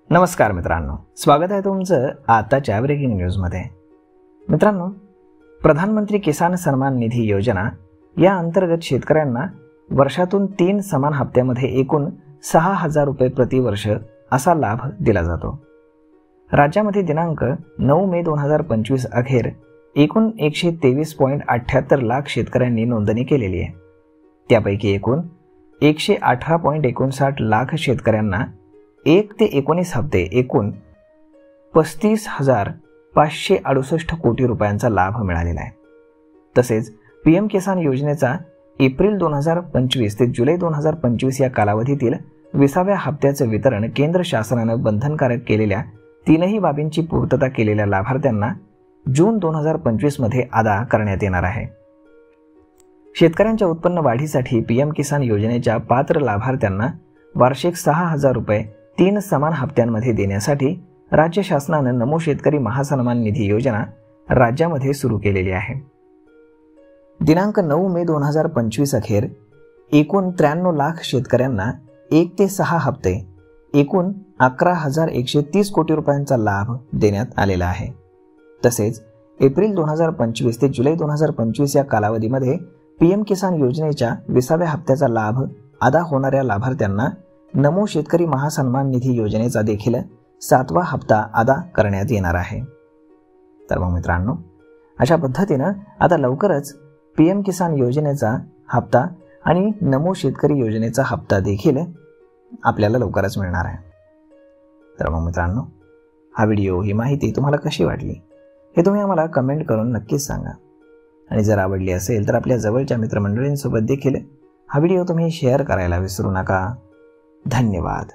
नमस्कार मित्रांनो, स्वागत आहे तुमचं आताच्या ब्रेकिंग न्यूजमध्ये। मित्रांनो, प्रधानमंत्री किसान सन्मान निधी योजना या अंतर्गत शेतकऱ्यांना वर्षातून 3 समान हप्त्यामध्ये एकूण 6,000 रुपये प्रतिवर्ष असा लाभ दिला जातो। राज्यामध्ये दिनांक 9 मे 2025 अखेर एकूण 123.78 लाख शेतकऱ्यांनी नोंदणी केलेली आहे। त्यापैकी एकूण 118.59 लाख शेतकऱ्यांना 1 ते 19 हप्ते एकूण 35,568 कोटी रुपयांचा लाभ मिळालेला आहे। तसेच पीएम किसान योजनेचा एप्रिल 2025 ते जुलै 2025 या कालावधीतील 20व्या हप्त्याचे वितरण केंद्र शासनाने बंधनकारक केलेल्या तीनही बाबींची पूर्तता केलेल्या लाभार्थ्यांना जून 2025 मध्ये अदा करण्यात येणार आहे। शेतकऱ्यांच्या उत्पन्न वाढीसाठी पीएम किसान योजनेच्या पात्र लाभार्थ्यांना वार्षिक 6,000 रुपये 3 समान हप्त्यांमध्ये देण्यासाठी राज्य शासनाने नमो शेतकरी महासन्मान निधी योजना राज्यामध्ये सुरू केलेली आहे। दिनांक 9 मे 2025 अखेर एकूण 93 लाख शेतकऱ्यांना 1 ते 6 हप्ते एकूण 11,130 कोटी रुपयांचा लाभ देण्यात आलेला आहे। तसेच एप्रिल 2025 ते जुलै 2025 या कालावधीमध्ये पीएम किसान योजनेच्या 20व्या हप्त्याचा लाभ अदा होणाऱ्या लाभार्थ्यांना नमो शेतकरी महासन्मान निधी योजनेचा देखील 7वा हप्ता अदा करण्यात येणार आहे। तर मग मित्रांनो, अशा पद्धतीने आता लवकरच पीएम किसान योजनेचा हप्ता आणि नमो शेतकरी योजनेचा हप्ता देखील आपल्याला लवकरच मिळणार आहे। तर मग मित्रांनो, हा व्हिडिओ, ही माहिती तुम्हाला कशी वाटली हे तुम्ही आम्हाला कमेंट करून नक्कीच सांगा। आणि जर आवडली असेल तर आपल्या जवळच्या मित्रमंडळींसोबत देखील हा व्हिडिओ तुम्ही शेअर करायला विसरू नका। धन्यवाद।